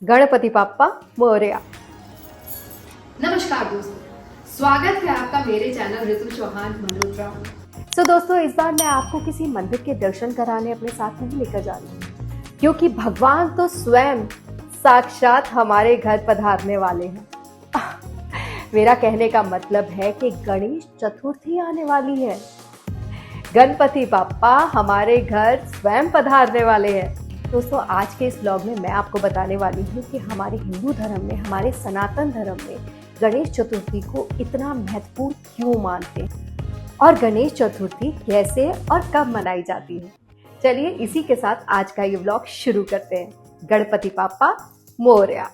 गणपति पापा मोरया। नमस्कार दोस्तों, स्वागत है आपका मेरे चैनल ऋतु चौहान मल्होत्रा। दोस्तों, इस बार मैं आपको किसी मंदिर के दर्शन कराने अपने साथ नहीं लेकर जा रही हूँ, क्योंकि भगवान तो स्वयं साक्षात हमारे घर पधारने वाले हैं। मेरा कहने का मतलब है कि गणेश चतुर्थी आने वाली है। गणपति पापा हमारे घर स्वयं पधारने वाले हैं। दोस्तों, आज के इस ब्लॉग में मैं आपको बताने वाली हूँ कि हमारे हिंदू धर्म में, हमारे सनातन धर्म में गणेश चतुर्थी को इतना महत्वपूर्ण क्यों मानते हैं और गणेश चतुर्थी कैसे और कब मनाई जाती है। चलिए इसी के साथ आज का ये ब्लॉग शुरू करते हैं। गणपति पापा मोरया।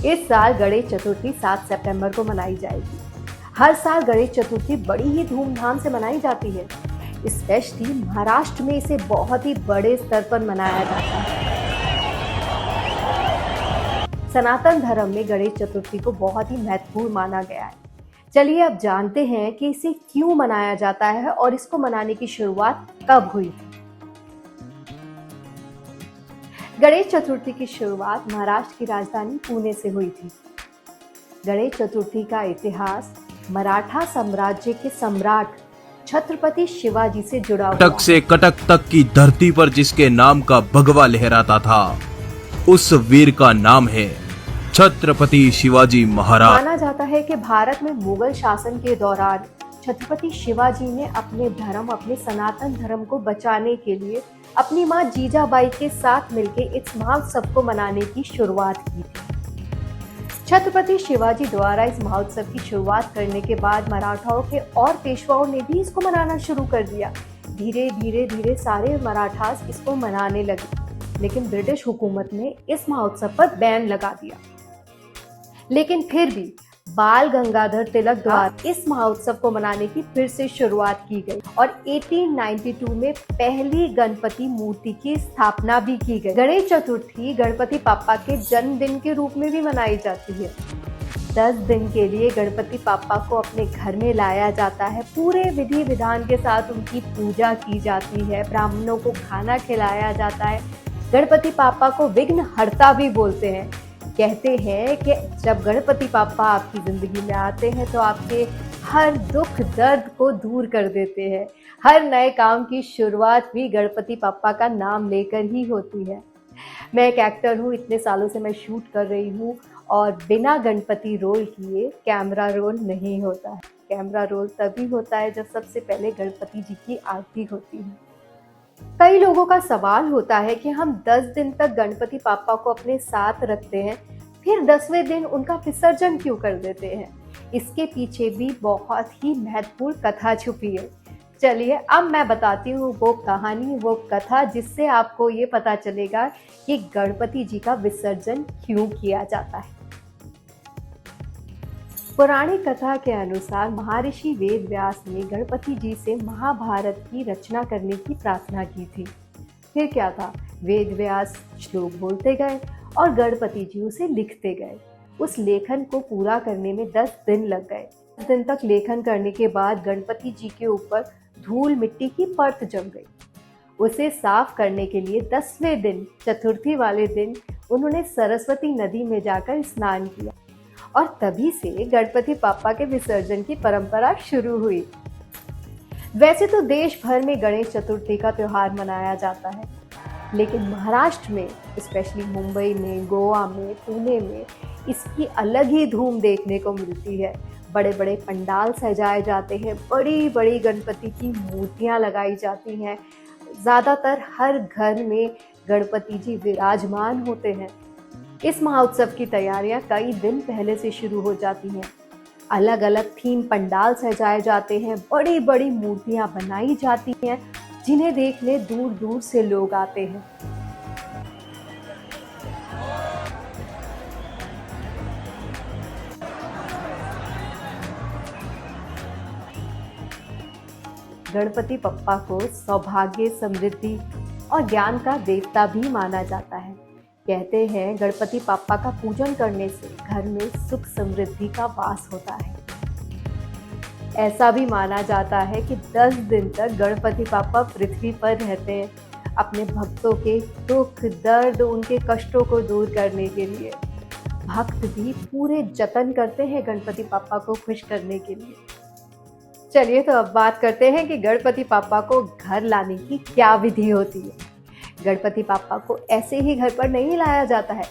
इस साल गणेश चतुर्थी 7 सितंबर को मनाई जाएगी। हर साल गणेश चतुर्थी बड़ी ही धूमधाम से मनाई जाती है। स्पेशली महाराष्ट्र में इसे बहुत ही बड़े स्तर पर मनाया जाता है। सनातन धर्म में गणेश चतुर्थी को बहुत ही महत्वपूर्ण माना गया है। चलिए अब जानते हैं कि इसे क्यों मनाया जाता है और इसको मनाने की शुरुआत कब हुई थी। गणेश चतुर्थी की शुरुआत महाराष्ट्र की राजधानी पुणे से हुई थी। गणेश चतुर्थी का इतिहास मराठा साम्राज्य के सम्राट छत्रपति शिवाजी से जुड़ा हुआ है। कटक से कटक तक की धरती पर जिसके नाम का भगवा लहराता था, उस वीर का नाम है छत्रपति शिवाजी महाराज। माना जाता है कि भारत में मुगल शासन के दौरान छत्रपति शिवाजी ने अपने धर्म, अपने सनातन धर्म को बचाने के लिए अपनी मां जीजाबाई के साथ मिलकर इस महोत्सव को मनाने की शुरुआत की थी। छत्रपति शिवाजी द्वारा इस महोत्सव की शुरुआत करने के बाद मराठाओं के और पेशवाओं ने भी इसको मनाना शुरू कर दिया। धीरे धीरे सारे मराठास इसको मनाने लगे, लेकिन ब्रिटिश हुकूमत ने इस महोत्सव पर बैन लगा दिया। लेकिन फिर भी बाल गंगाधर तिलक द्वारा इस महोत्सव को मनाने की फिर से शुरुआत की गई और 1892 में पहली गणपति मूर्ति की स्थापना भी की गई। गणेश चतुर्थी गणपति पापा के जन्मदिन के रूप में भी मनाई जाती है। 10 दिन के लिए गणपति पापा को अपने घर में लाया जाता है। पूरे विधि विधान के साथ उनकी पूजा की जाती है। ब्राह्मणों को खाना खिलाया जाता है। गणपति पापा को विघ्न हर्ता भी बोलते हैं। कहते हैं कि जब गणपति पापा आपकी जिंदगी में आते हैं तो आपके हर दुख दर्द को दूर कर देते हैं। हर नए काम की शुरुआत भी गणपति पापा का नाम लेकर ही होती है। मैं एक एक्टर हूँ, इतने सालों से मैं शूट कर रही हूँ और बिना गणपति रोल किए कैमरा रोल नहीं होता है। कैमरा रोल तभी होता है जब सबसे पहले गणपति जी की आरती होती है। कई लोगों का सवाल होता है कि हम 10 दिन तक गणपति पापा को अपने साथ रखते हैं, फिर 10वें दिन उनका विसर्जन क्यों कर देते हैं। इसके पीछे भी बहुत ही महत्वपूर्ण कथा छुपी है। चलिए अब मैं बताती हूँ वो कहानी, वो कथा, जिससे आपको ये पता चलेगा कि गणपति जी का विसर्जन क्यों किया जाता है। पौराणिक कथा के अनुसार महर्षि वेद व्यास ने गणपति जी से महाभारत की रचना करने की प्रार्थना की थी। फिर क्या था, वेद व्यास श्लोक बोलते गए और गणपति जी उसे लिखते गए। उस लेखन को पूरा करने में 10 दिन लग गए। 10 दिन तक लेखन करने के बाद गणपति जी के ऊपर धूल मिट्टी की परत जम गई। उसे साफ करने के लिए 10वें दिन, चतुर्थी वाले दिन, उन्होंने सरस्वती नदी में जाकर स्नान किया और तभी से गणपति पापा के विसर्जन की परंपरा शुरू हुई। वैसे तो देश भर में गणेश चतुर्थी का त्योहार मनाया जाता है, लेकिन महाराष्ट्र में, स्पेशली मुंबई में, गोवा में, पुणे में इसकी अलग ही धूम देखने को मिलती है। बड़े बड़े पंडाल सजाए जाते हैं, बड़ी बड़ी गणपति की मूर्तियां लगाई जाती हैं। ज़्यादातर हर घर में गणपति जी विराजमान होते हैं। इस महोत्सव की तैयारियां कई दिन पहले से शुरू हो जाती हैं। अलग अलग थीम पंडाल सजाए जाते हैं, बड़ी बड़ी मूर्तियां बनाई जाती हैं, जिन्हें देखने दूर दूर से लोग आते हैं। गणपति पप्पा को सौभाग्य, समृद्धि और ज्ञान का देवता भी माना जाता है। कहते हैं गणपति पापा का पूजन करने से घर में सुख समृद्धि का वास होता है। ऐसा भी माना जाता है कि 10 दिन तक गणपति पापा पृथ्वी पर रहते हैं, अपने भक्तों के दुख दर्द उनके कष्टों को दूर करने के लिए। भक्त भी पूरे जतन करते हैं गणपति पापा को खुश करने के लिए। चलिए तो अब बात करते हैं कि गणपति पापा को घर लाने की क्या विधि होती है। गणपति पापा को ऐसे ही घर पर नहीं लाया जाता है,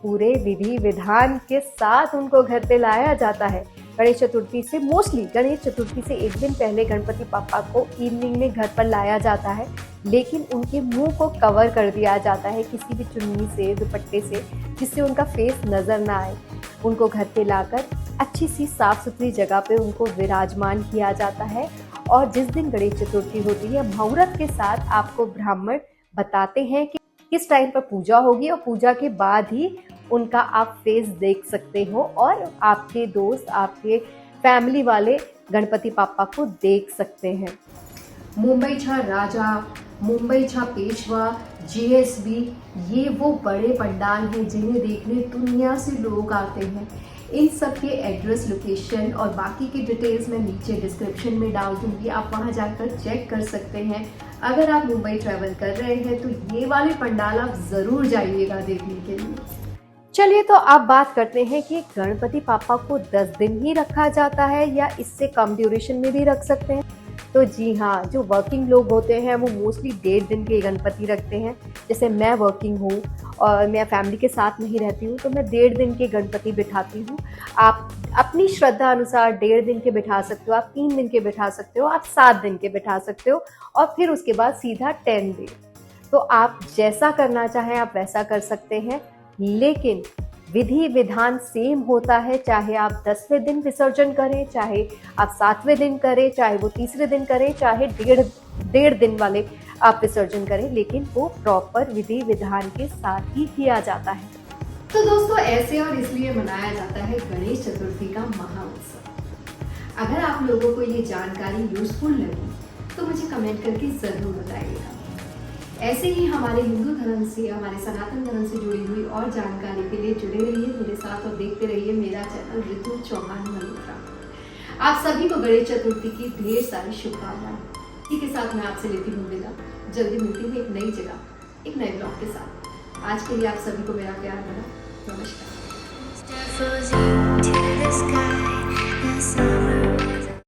पूरे विधि विधान के साथ उनको घर पे लाया जाता है। गणेश चतुर्थी से एक दिन पहले गणपति पापा को इवनिंग में घर पर लाया जाता है, लेकिन उनके मुंह को कवर कर दिया जाता है किसी भी चुन्नी से, दुपट्टे से, जिससे उनका फेस नज़र ना आए। उनको घर पे लाकर अच्छी सी साफ सुथरी जगह पे उनको विराजमान किया जाता है। और जिस दिन गणेश चतुर्थी होती है, मुहूर्त के साथ आपको ब्राह्मण बताते हैं कि किस टाइम पर पूजा होगी, और पूजा के बाद ही उनका आप फेस देख सकते हो और आपके दोस्त, आपके फैमिली वाले गणपति पापा को देख सकते हैं। मुंबईचा राजा, मुंबईचा पेशवा, जीएसबी, ये वो बड़े पंडाल हैं जिन्हें देखने दुनिया से लोग आते हैं। इन सब के एड्रेस, लोकेशन और बाकी की डिटेल्स मैं नीचे डिस्क्रिप्शन में डाल दूंगी, आप वहां जाकर चेक कर सकते हैं। अगर आप मुंबई ट्रैवल कर रहे हैं तो ये वाले पंडाल आप ज़रूर जाइएगा देखने के लिए। चलिए तो आप बात करते हैं कि गणपति पापा को 10 दिन ही रखा जाता है या इससे कम ड्यूरेशन में भी रख सकते हैं। तो जी हाँ, जो वर्किंग लोग होते हैं वो मोस्टली 1.5 दिन के गणपति रखते हैं। जैसे मैं वर्किंग हूँ और मैं फैमिली के साथ नहीं रहती हूँ, तो मैं 1.5 दिन के गणपति बिठाती हूँ। आप अपनी श्रद्धा अनुसार 1.5 दिन के बिठा सकते हो, आप 3 दिन के बिठा सकते हो, आप 7 दिन के बिठा सकते हो, और फिर उसके बाद सीधा 10 डे। तो आप जैसा करना चाहें आप वैसा कर सकते हैं, लेकिन विधि विधान सेम होता है। चाहे आप 10वें दिन विसर्जन करें, चाहे आप 7वें दिन करें, चाहे वो 3रे दिन करें, चाहे डेढ़ दिन वाले आप विसर्जन करें, लेकिन वो प्रॉपर विधि विधान के साथ ही किया जाता है। तो दोस्तों, ऐसे और इसलिए मनाया जाता है गणेश चतुर्थी का महाउत्सव। अगर आप लोगों को ये जानकारी यूजफुल लगी तो मुझे कमेंट करके ज़रूर बताइएगा। ऐसे ही हमारे हिंदू धर्म से, हमारे सनातन धर्म से जुड़ी हुई और जानकारी के लिए जुड़े रहिए मेरे साथ और देखते रहिए मेरा चैनल ऋतु चौहान मल्होत्रा। आप सभी को गणेश चतुर्थी की ढेर सारी शुभकामनाएं। इसी के साथ मैं आपसे लेती हूँ विदा। जल्दी मिलती हूँ एक नई जगह, एक नए ब्लॉग के साथ। आज के लिए आप सभी को मेरा प्यार भरा नमस्कार।